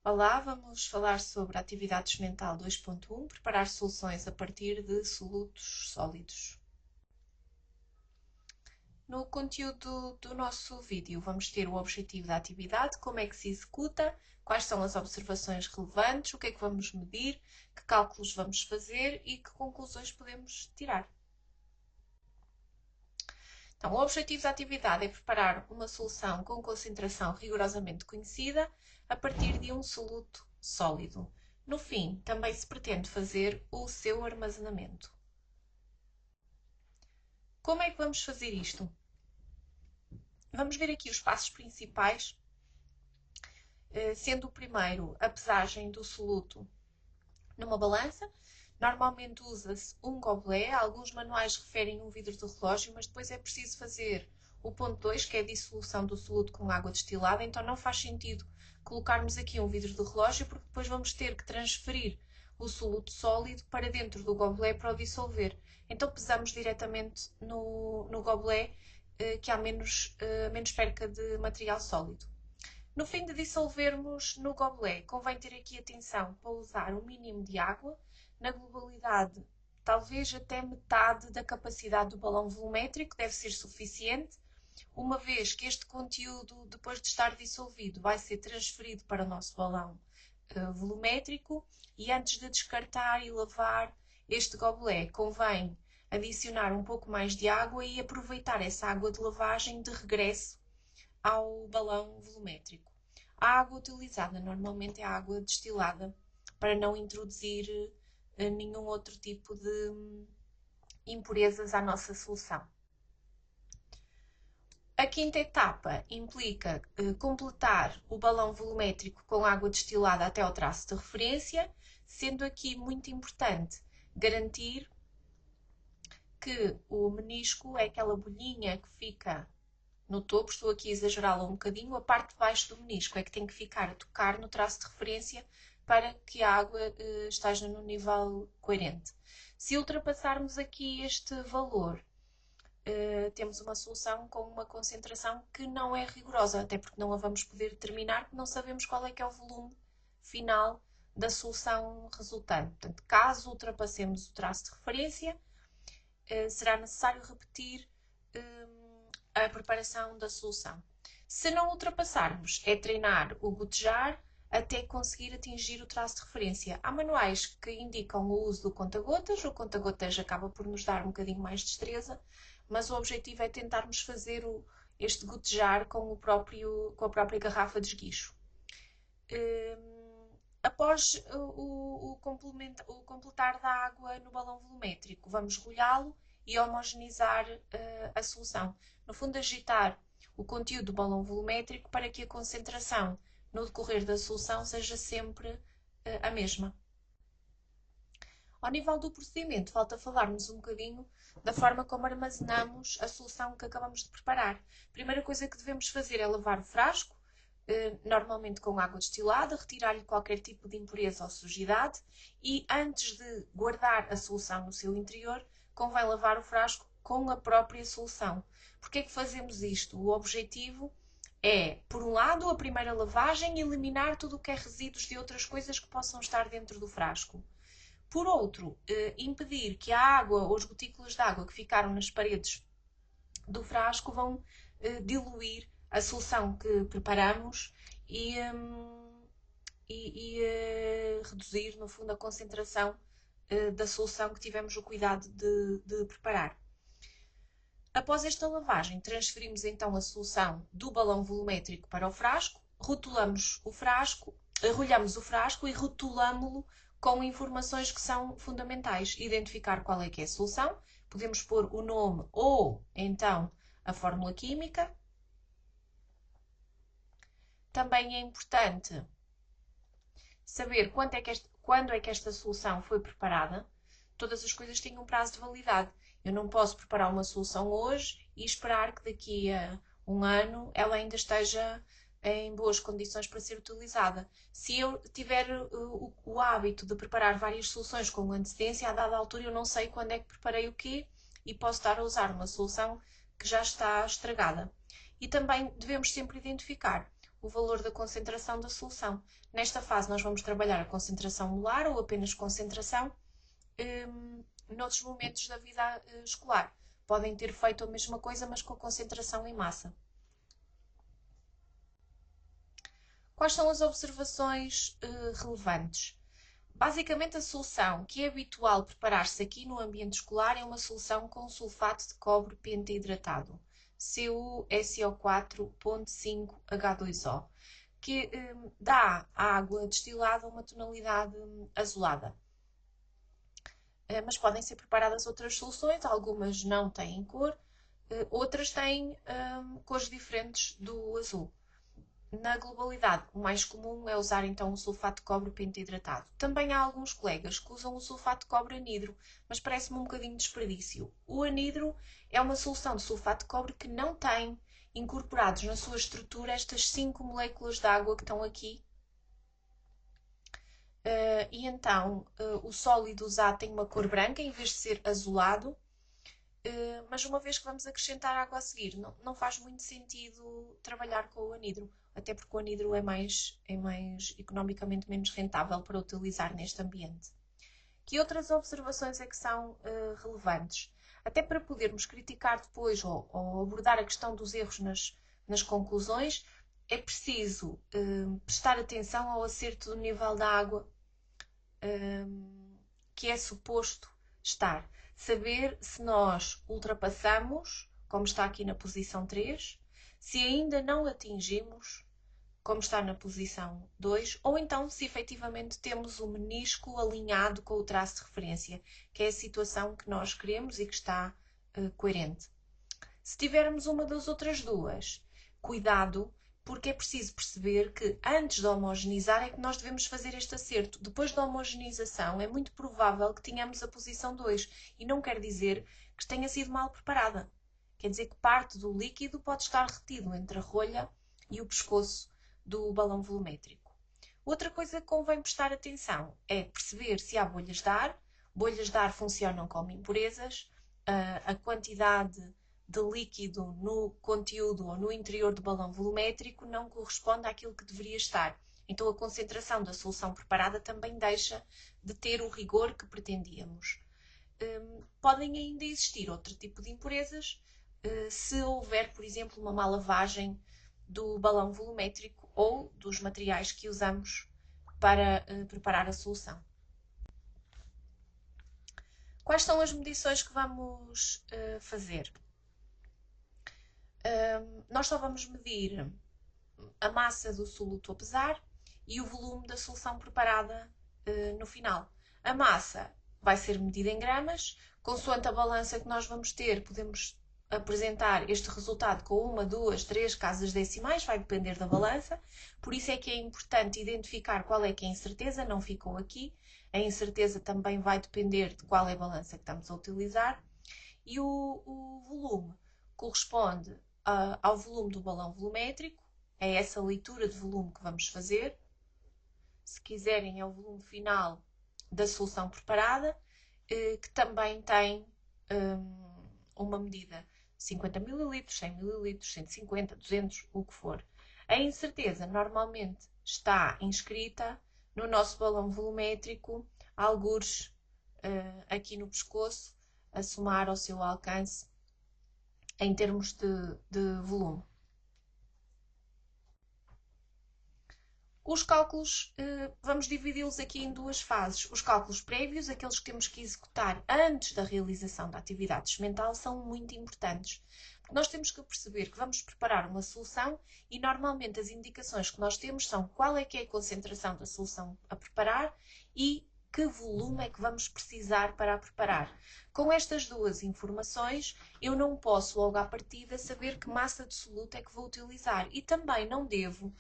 Olá, vamos falar sobre a atividade experimental 2.1, preparar soluções a partir de solutos sólidos. No conteúdo do nosso vídeo vamos ter o objetivo da atividade, como é que se executa, quais são as observações relevantes, o que é que vamos medir, que cálculos vamos fazer e que conclusões podemos tirar. Então, o objetivo da atividade é preparar uma solução com concentração rigorosamente conhecida a partir de um soluto sólido. No fim, também se pretende fazer o seu armazenamento. Como é que vamos fazer isto? Vamos ver aqui os passos principais, sendo o primeiro a pesagem do soluto numa balança. Normalmente usa-se um gobelet, alguns manuais referem um vidro de relógio, mas depois é preciso fazer o ponto 2, que é a dissolução do soluto com água destilada, então não faz sentido colocarmos aqui um vidro de relógio, porque depois vamos ter que transferir o soluto sólido para dentro do gobelet para o dissolver. Então pesamos diretamente no gobelet, que há menos perca de material sólido. No fim de dissolvermos no gobelet, convém ter aqui atenção para usar o mínimo de água, na globalidade, talvez até metade da capacidade do balão volumétrico deve ser suficiente, uma vez que este conteúdo, depois de estar dissolvido, vai ser transferido para o nosso balão volumétrico e antes de descartar e lavar este gobelet, convém adicionar um pouco mais de água e aproveitar essa água de lavagem de regresso ao balão volumétrico. A água utilizada normalmente é a água destilada para não introduzir nenhum outro tipo de impurezas à nossa solução. A quinta etapa implica completar o balão volumétrico com água destilada até ao traço de referência, sendo aqui muito importante garantir que o menisco é aquela bolhinha que fica no topo, estou aqui a exagerá-la um bocadinho, a parte de baixo do menisco é que tem que ficar a tocar no traço de referência para que a água esteja no nível coerente. Se ultrapassarmos aqui este valor, temos uma solução com uma concentração que não é rigorosa, até porque não a vamos poder determinar, porque não sabemos qual é que é o volume final da solução resultante. Portanto, caso ultrapassemos o traço de referência, será necessário repetir a preparação da solução. Se não ultrapassarmos, é treinar o gotejar até conseguir atingir o traço de referência. Há manuais que indicam o uso do conta-gotas, o conta-gotas acaba por nos dar um bocadinho mais de destreza, mas o objetivo é tentarmos fazer este gotejar com a própria garrafa de esguicho. Após o completar da água no balão volumétrico, vamos rolhá-lo e homogeneizar a solução. No fundo, agitar o conteúdo do balão volumétrico para que a concentração no decorrer da solução seja sempre a mesma. Ao nível do procedimento, falta falarmos um bocadinho da forma como armazenamos a solução que acabamos de preparar. A primeira coisa que devemos fazer é lavar o frasco, normalmente com água destilada, retirar-lhe qualquer tipo de impureza ou sujidade e antes de guardar a solução no seu interior, convém lavar o frasco com a própria solução. Porquê é que fazemos isto? O objetivo é, por um lado, a primeira lavagem, eliminar tudo o que é resíduos de outras coisas que possam estar dentro do frasco. Por outro, impedir que a água ou as gotículas de água que ficaram nas paredes do frasco vão diluir a solução que preparamos e reduzir, no fundo, a concentração da solução que tivemos o cuidado de preparar. Após esta lavagem, transferimos então a solução do balão volumétrico para o frasco, rotulamos o frasco, arrolhamos o frasco e rotulámo-lo com informações que são fundamentais. Identificar qual é que é a solução, podemos pôr o nome ou então a fórmula química. Também é importante saber quando é que esta solução foi preparada. Todas as coisas têm um prazo de validade. Eu não posso preparar uma solução hoje e esperar que daqui a um ano ela ainda esteja em boas condições para ser utilizada. Se eu tiver o hábito de preparar várias soluções com antecedência, a dada altura eu não sei quando é que preparei o quê e posso estar a usar uma solução que já está estragada. E também devemos sempre identificar o valor da concentração da solução. Nesta fase nós vamos trabalhar a concentração molar ou apenas concentração. Noutros momentos da vida escolar podem ter feito a mesma coisa, mas com a concentração em massa. Quais são as observações relevantes? Basicamente, a solução que é habitual preparar-se aqui no ambiente escolar é uma solução com sulfato de cobre pentaidratado, CuSO4.5H2O, que dá à água destilada uma tonalidade azulada. Mas podem ser preparadas outras soluções, algumas não têm cor, outras têm cores diferentes do azul. Na globalidade, o mais comum é usar então o sulfato de cobre pentaidratado. Também há alguns colegas que usam o sulfato de cobre anidro, mas parece-me um bocadinho desperdício. O anidro é uma solução de sulfato de cobre que não tem incorporados na sua estrutura estas 5 moléculas de água que estão aqui. E então o sólido usado tem uma cor branca em vez de ser azulado. Mas uma vez que vamos acrescentar água a seguir, não faz muito sentido trabalhar com o anidro, até porque o anidro é mais economicamente menos rentável para utilizar neste ambiente. Que outras observações é que são relevantes? Até para podermos criticar depois ou abordar a questão dos erros nas conclusões, é preciso prestar atenção ao acerto do nível da água que é suposto estar. Saber se nós ultrapassamos, como está aqui na posição 3, se ainda não atingimos, como está na posição 2, ou então se efetivamente temos o menisco alinhado com o traço de referência, que é a situação que nós queremos e que está coerente. Se tivermos uma das outras duas, cuidado, porque é preciso perceber que antes de homogeneizar é que nós devemos fazer este acerto. Depois da homogenização é muito provável que tenhamos a posição 2 e não quer dizer que tenha sido mal preparada. Quer dizer que parte do líquido pode estar retido entre a rolha e o pescoço do balão volumétrico. Outra coisa que convém prestar atenção é perceber se há bolhas de ar. Bolhas de ar funcionam como impurezas. A quantidade de líquido no conteúdo ou no interior do balão volumétrico não corresponde àquilo que deveria estar. Então a concentração da solução preparada também deixa de ter o rigor que pretendíamos. Podem ainda existir outro tipo de impurezas se houver, por exemplo, uma má lavagem do balão volumétrico ou dos materiais que usamos para preparar a solução. Quais são as medições que vamos fazer? Nós só vamos medir a massa do soluto a pesar e o volume da solução preparada no final. A massa vai ser medida em gramas, consoante a balança que nós vamos ter, podemos apresentar este resultado com 1, 2, 3 casas decimais, vai depender da balança, por isso é que é importante identificar qual é que é a incerteza, não ficou aqui, a incerteza também vai depender de qual é a balança que estamos a utilizar, e o volume corresponde ao volume do balão volumétrico, é essa leitura de volume que vamos fazer. Se quiserem, é o volume final da solução preparada, que também tem uma medida 50 ml, 100 ml, 150, 200, o que for. A incerteza normalmente está inscrita no nosso balão volumétrico, algures aqui no pescoço, a somar ao seu alcance em termos de volume. Os cálculos, vamos dividi-los aqui em duas fases. Os cálculos prévios, aqueles que temos que executar antes da realização da atividade experimental, são muito importantes. Porque nós temos que perceber que vamos preparar uma solução e normalmente as indicações que nós temos são qual é que é a concentração da solução a preparar e que volume é que vamos precisar para a preparar. Com estas duas informações, eu não posso logo à partida saber que massa de soluto é que vou utilizar e também não devo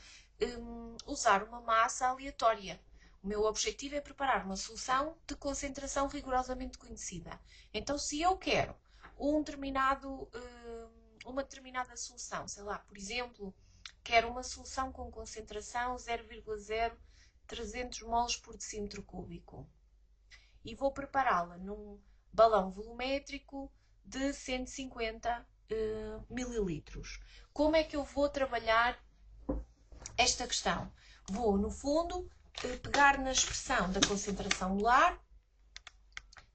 usar uma massa aleatória. O meu objetivo é preparar uma solução de concentração rigorosamente conhecida. Então, se eu quero uma determinada solução, sei lá, por exemplo, quero uma solução com concentração 0,0300 mols por decímetro cúbico e vou prepará-la num balão volumétrico de 150 mililitros. Como é que eu vou trabalhar esta questão. Vou, no fundo, pegar na expressão da concentração molar,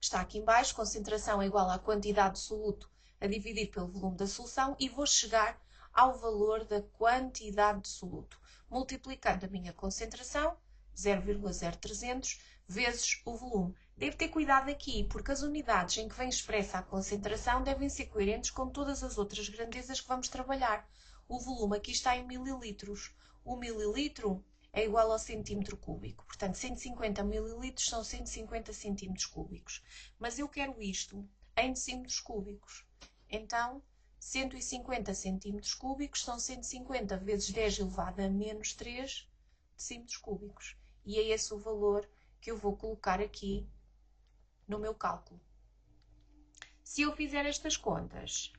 que está aqui em baixo, concentração é igual à quantidade de soluto a dividir pelo volume da solução, e vou chegar ao valor da quantidade de soluto, multiplicando a minha concentração, 0,0300, vezes o volume. Devo ter cuidado aqui, porque as unidades em que vem expressa a concentração devem ser coerentes com todas as outras grandezas que vamos trabalhar. O volume aqui está em mililitros. O mililitro é igual ao centímetro cúbico. Portanto, 150 mililitros são 150 centímetros cúbicos. Mas eu quero isto em decímetros cúbicos. Então, 150 centímetros cúbicos são 150 vezes 10 elevado a menos 3 decímetros cúbicos. E é esse o valor que eu vou colocar aqui no meu cálculo. Se eu fizer estas contas,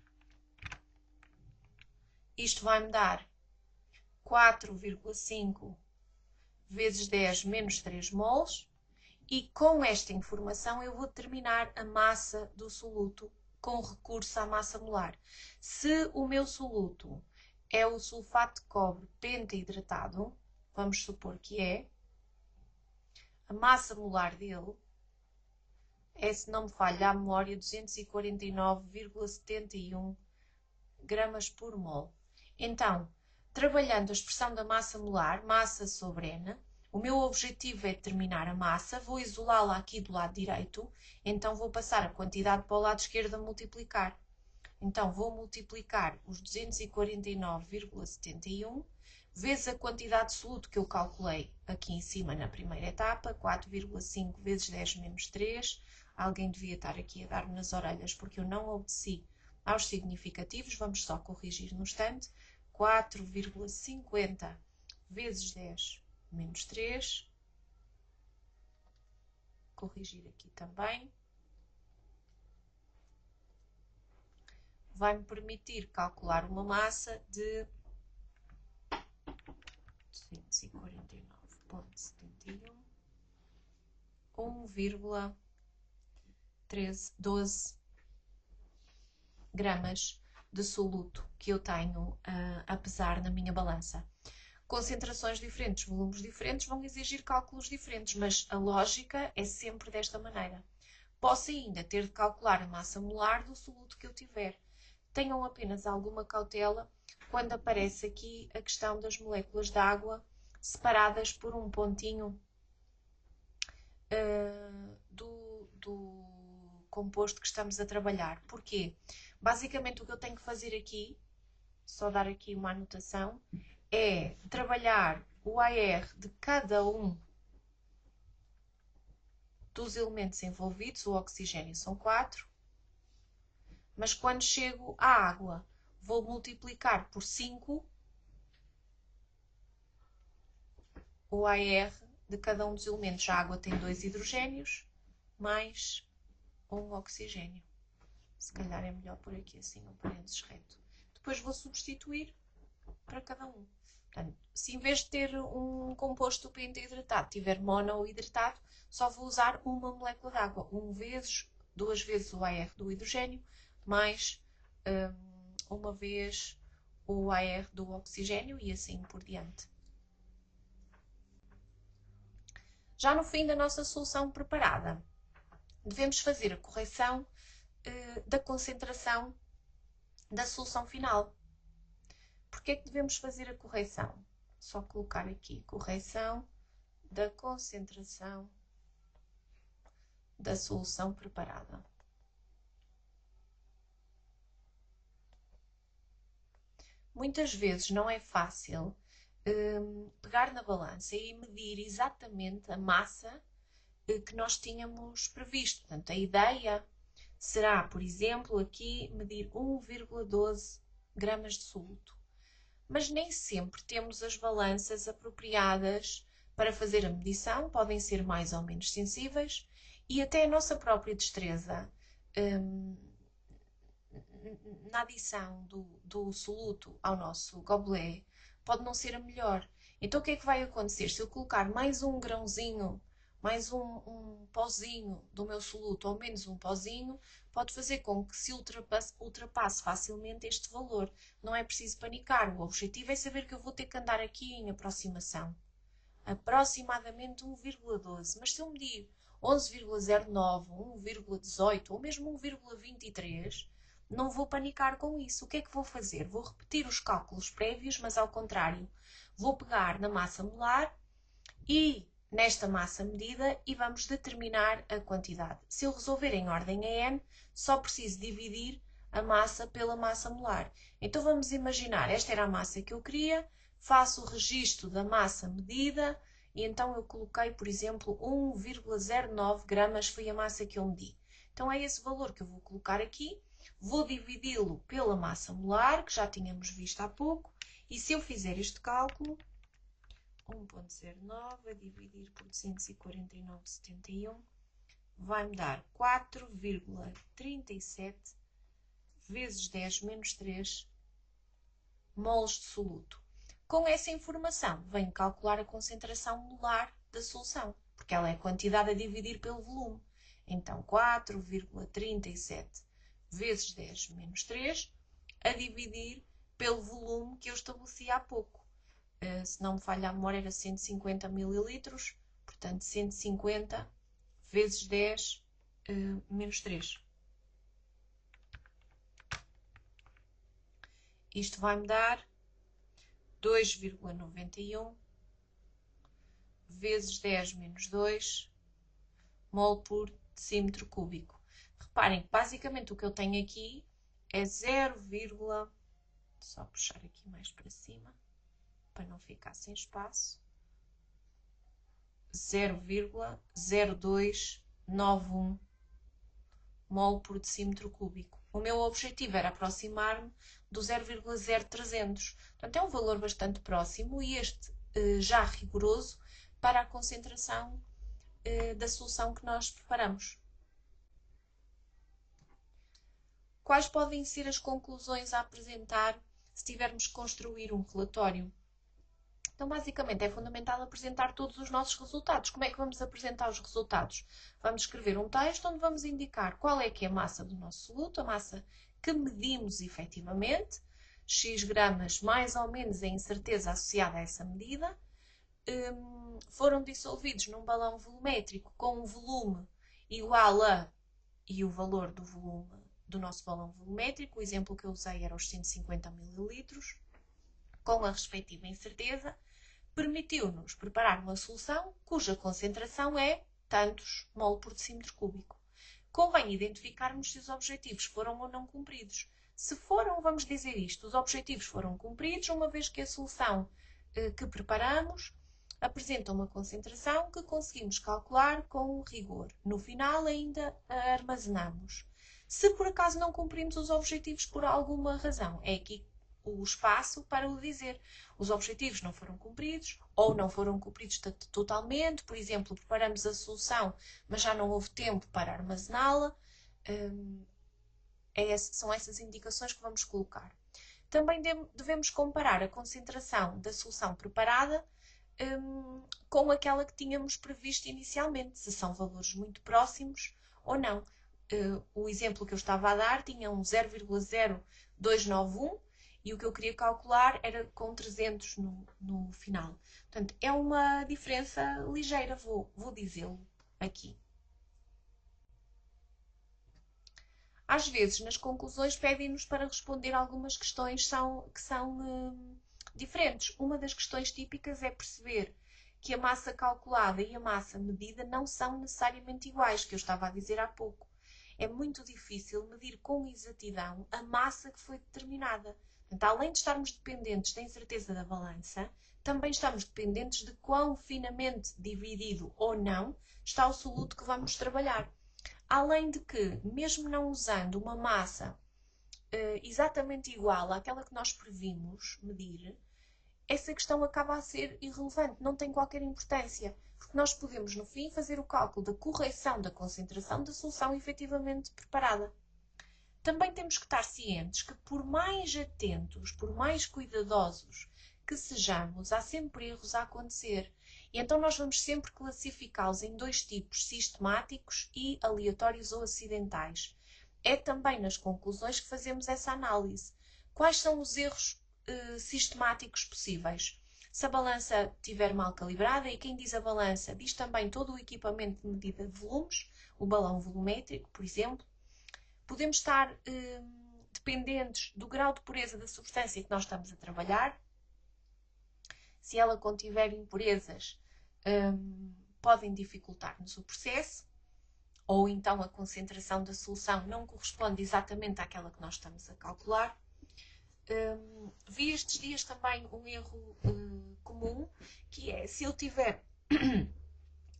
isto vai-me dar 4,5 vezes 10 menos 3 mols, e com esta informação eu vou determinar a massa do soluto com recurso à massa molar. Se o meu soluto é o sulfato de cobre pentaidratado, vamos supor que é, a massa molar dele é, se não me falha a memória, 249,71 gramas por mol. Então, trabalhando a expressão da massa molar, massa sobre N, o meu objetivo é determinar a massa, vou isolá-la aqui do lado direito, então vou passar a quantidade para o lado esquerdo a multiplicar. Então, vou multiplicar os 249,71 vezes a quantidade de soluto que eu calculei aqui em cima na primeira etapa, 4,5 vezes 10 menos 3. Alguém devia estar aqui a dar-me nas orelhas porque eu não obedeci aos significativos, vamos só corrigir no instante. 4,50 vezes 10 menos 3. Corrigir aqui também. Vai-me permitir calcular uma massa de 249,71, 1,12 gramas de soluto que eu tenho a pesar na minha balança. Concentrações diferentes, volumes diferentes vão exigir cálculos diferentes, mas a lógica é sempre desta maneira. Posso ainda ter de calcular a massa molar do soluto que eu tiver. Tenham apenas alguma cautela quando aparece aqui a questão das moléculas de água separadas por um pontinho do composto que estamos a trabalhar. Porquê? Basicamente o que eu tenho que fazer aqui, só dar aqui uma anotação, é trabalhar o AR de cada um dos elementos envolvidos. O oxigênio são 4, mas quando chego à água vou multiplicar por 5 o AR de cada um dos elementos. A água tem 2 hidrogénios mais um oxigênio. Se calhar é melhor por aqui assim um parênteses reto. Depois vou substituir para cada um. Portanto, se em vez de ter um composto pentaidratado tiver monohidratado, só vou usar uma molécula de água. 2 vezes o AR do hidrogênio mais uma vez o AR do oxigênio e assim por diante. Já no fim da nossa solução preparada, devemos fazer a correção da concentração da solução final. Porquê é que devemos fazer a correção? Só colocar aqui, correção da concentração da solução preparada. Muitas vezes não é fácil pegar na balança e medir exatamente a massa que nós tínhamos previsto. Portanto, a ideia será, por exemplo, aqui medir 1,12 gramas de soluto. Mas nem sempre temos as balanças apropriadas para fazer a medição, podem ser mais ou menos sensíveis, e até a nossa própria destreza na adição do soluto ao nosso gobelet pode não ser a melhor. Então o que é que vai acontecer? Se eu colocar mais um grãozinho mais um pozinho do meu soluto ou menos um pozinho, pode fazer com que se ultrapasse facilmente este valor. Não é preciso panicar. O objetivo é saber que eu vou ter que andar aqui em aproximação. Aproximadamente 1,12. Mas se eu medir 11,09, 1,18 ou mesmo 1,23, não vou panicar com isso. O que é que vou fazer? Vou repetir os cálculos prévios, mas ao contrário. Vou pegar na massa molar e nesta massa medida e vamos determinar a quantidade. Se eu resolver em ordem a n, só preciso dividir a massa pela massa molar. Então vamos imaginar, esta era a massa que eu queria, faço o registro da massa medida e então eu coloquei, por exemplo, 1,09 gramas foi a massa que eu medi. Então é esse valor que eu vou colocar aqui, vou dividi-lo pela massa molar, que já tínhamos visto há pouco, e se eu fizer este cálculo, 1,09 a dividir por 249,71 vai-me dar 4,37 vezes 10 menos 3 moles de soluto. Com essa informação, venho calcular a concentração molar da solução, porque ela é a quantidade a dividir pelo volume. Então, 4,37 vezes 10 menos 3 a dividir pelo volume que eu estabeleci há pouco. Se não me falha a memória, era 150 mililitros, portanto 150 vezes 10 menos 3. Isto vai-me dar 2,91 vezes 10 menos 2 mol por decímetro cúbico. Reparem que basicamente o que eu tenho aqui é 0, só puxar aqui mais para cima, para não ficar sem espaço, 0,0291 mol por decímetro cúbico. O meu objetivo era aproximar-me do 0,0300. Portanto, é um valor bastante próximo e este já rigoroso para a concentração da solução que nós preparamos. Quais podem ser as conclusões a apresentar se tivermos que construir um relatório? Então, basicamente, é fundamental apresentar todos os nossos resultados. Como é que vamos apresentar os resultados? Vamos escrever um texto onde vamos indicar qual é que é a massa do nosso soluto, a massa que medimos efetivamente, x gramas mais ou menos a incerteza associada a essa medida, foram dissolvidos num balão volumétrico com um volume igual a, e o valor do volume do nosso balão volumétrico, o exemplo que eu usei era os 150 mililitros, com a respectiva incerteza, permitiu-nos preparar uma solução cuja concentração é tantos mol por decímetro cúbico. Convém identificarmos se os objetivos foram ou não cumpridos. Se foram, vamos dizer isto, os objetivos foram cumpridos, uma vez que a solução que preparamos apresenta uma concentração que conseguimos calcular com rigor. No final ainda a armazenamos. Se por acaso não cumprimos os objetivos por alguma razão, é aqui o espaço para o dizer. Os objetivos não foram cumpridos ou não foram cumpridos totalmente. Por exemplo, preparamos a solução, mas já não houve tempo para armazená-la. São essas indicações que vamos colocar. Também devemos comparar a concentração da solução preparada com aquela que tínhamos previsto inicialmente, se são valores muito próximos ou não. O exemplo que eu estava a dar tinha um 0,0291 e o que eu queria calcular era com 300 no final. Portanto, é uma diferença ligeira, vou dizê-lo aqui. Às vezes, nas conclusões, pedem-nos para responder algumas questões que são diferentes. Uma das questões típicas é perceber que a massa calculada e a massa medida não são necessariamente iguais, que eu estava a dizer há pouco. É muito difícil medir com exatidão a massa que foi determinada. Portanto, além de estarmos dependentes da incerteza da balança, também estamos dependentes de quão finamente dividido ou não está o soluto que vamos trabalhar. Além de que, mesmo não usando uma massa exatamente igual àquela que nós previmos medir, essa questão acaba a ser irrelevante, não tem qualquer importância, porque nós podemos, no fim, fazer o cálculo da correção da concentração da solução efetivamente preparada. Também temos que estar cientes que, por mais atentos, por mais cuidadosos que sejamos, há sempre erros a acontecer. E então nós vamos sempre classificá-los em dois tipos, sistemáticos e aleatórios ou acidentais. É também nas conclusões que fazemos essa análise. Quais são os erros sistemáticos possíveis? Se a balança estiver mal calibrada, e quem diz a balança diz também todo o equipamento de medida de volumes, o balão volumétrico, por exemplo, podemos estar dependentes do grau de pureza da substância que nós estamos a trabalhar. Se ela contiver impurezas, podem dificultar-nos o processo, ou então a concentração da solução não corresponde exatamente àquela que nós estamos a calcular. Vi estes dias também um erro comum, que é se eu tiver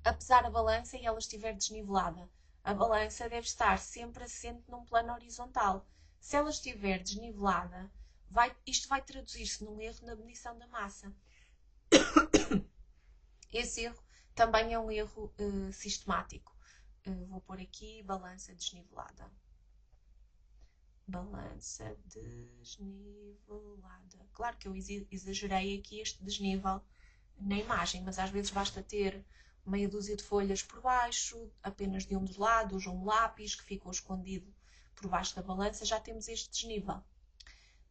a pesar a balança e ela estiver desnivelada. A balança deve estar sempre assente num plano horizontal. Se ela estiver desnivelada, isto vai traduzir-se num erro na medição da massa. Esse erro também é um erro sistemático. Vou pôr aqui balança desnivelada. Balança desnivelada. Claro que eu exagerei aqui este desnível na imagem, mas às vezes basta ter meia dúzia de folhas por baixo, apenas de um dos lados, ou um lápis que ficou escondido por baixo da balança, já temos este desnível.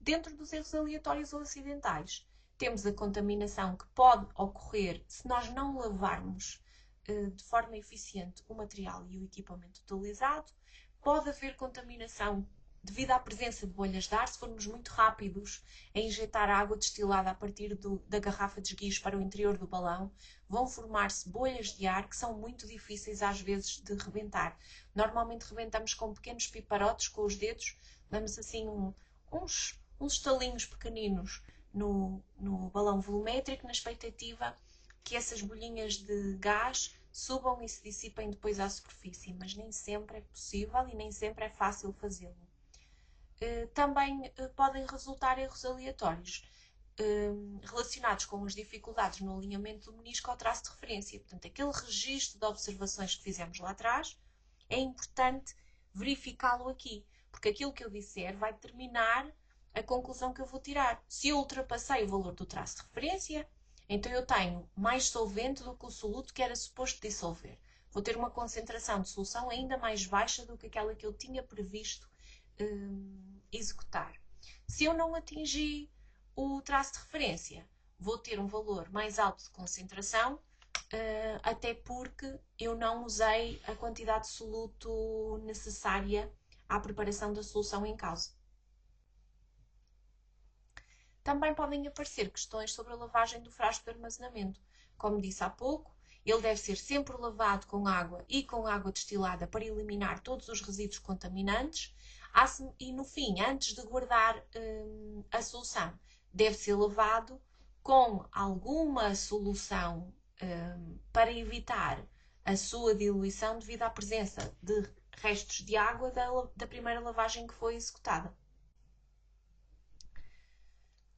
Dentro dos erros aleatórios ou acidentais, temos a contaminação que pode ocorrer se nós não lavarmos de forma eficiente o material e o equipamento utilizado. Pode haver contaminação devido à presença de bolhas de ar, se formos muito rápidos a injetar água destilada a partir da garrafa de esguicho para o interior do balão, vão formar-se bolhas de ar que são muito difíceis às vezes de rebentar. Normalmente rebentamos com pequenos piparotes com os dedos, damos assim uns estalinhos pequeninos no balão volumétrico, na expectativa que essas bolhinhas de gás subam e se dissipem depois à superfície, mas nem sempre é possível e nem sempre é fácil fazê-lo. Também podem resultar erros aleatórios relacionados com as dificuldades no alinhamento do menisco ao traço de referência. Portanto, aquele registro de observações que fizemos lá atrás, é importante verificá-lo aqui, porque aquilo que eu disser vai determinar a conclusão que eu vou tirar. Se eu ultrapassei o valor do traço de referência, então eu tenho mais solvente do que o soluto que era suposto dissolver. Vou ter uma concentração de solução ainda mais baixa do que aquela que eu tinha previsto executar. Se eu não atingi o traço de referência, vou ter um valor mais alto de concentração, até porque eu não usei a quantidade de soluto necessária à preparação da solução em causa. Também podem aparecer questões sobre a lavagem do frasco de armazenamento. Como disse há pouco, ele deve ser sempre lavado com água e com água destilada para eliminar todos os resíduos contaminantes. E no fim, antes de guardar a solução, deve ser lavado com alguma solução para evitar a sua diluição devido à presença de restos de água da primeira lavagem que foi executada.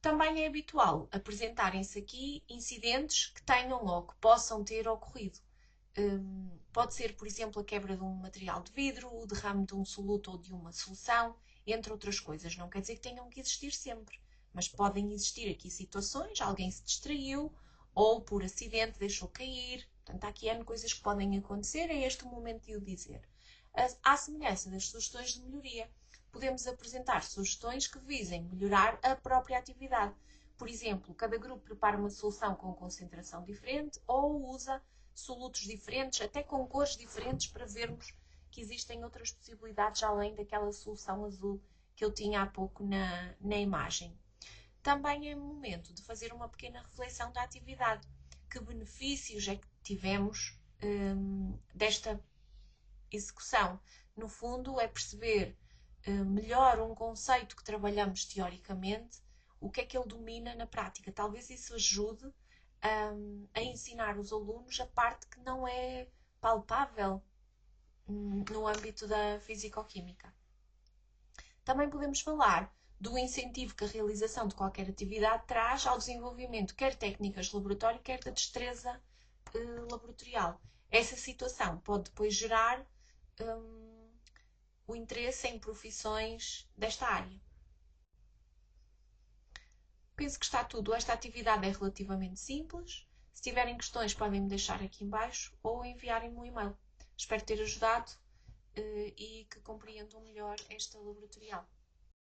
Também é habitual apresentarem-se aqui incidentes que tenham ou que possam ter ocorrido. Pode ser, por exemplo, a quebra de um material de vidro, o derrame de um soluto ou de uma solução, entre outras coisas. Não quer dizer que tenham que existir sempre, mas podem existir aqui situações, alguém se distraiu ou por acidente deixou cair. Portanto, há aqui N coisas que podem acontecer, é este o momento de o dizer. À semelhança das sugestões de melhoria, podemos apresentar sugestões que visem melhorar a própria atividade. Por exemplo, cada grupo prepara uma solução com concentração diferente ou usa solutos diferentes, até com cores diferentes, para vermos que existem outras possibilidades além daquela solução azul que eu tinha há pouco na imagem. Também é momento de fazer uma pequena reflexão da atividade. Que benefícios é que tivemos desta execução? No fundo, é perceber melhor um conceito que trabalhamos teoricamente, o que é que ele domina na prática. Talvez isso ajude a ensinar os alunos a parte que não é palpável no âmbito da fisicoquímica. Também podemos falar do incentivo que a realização de qualquer atividade traz ao desenvolvimento quer técnicas de laboratório, quer da destreza laboratorial. Essa situação pode depois gerar o interesse em profissões desta área. Penso que está tudo. Esta atividade é relativamente simples. Se tiverem questões, podem me deixar aqui em baixo ou enviarem-me um e-mail. Espero ter ajudado e que compreendam melhor esta laboratorial.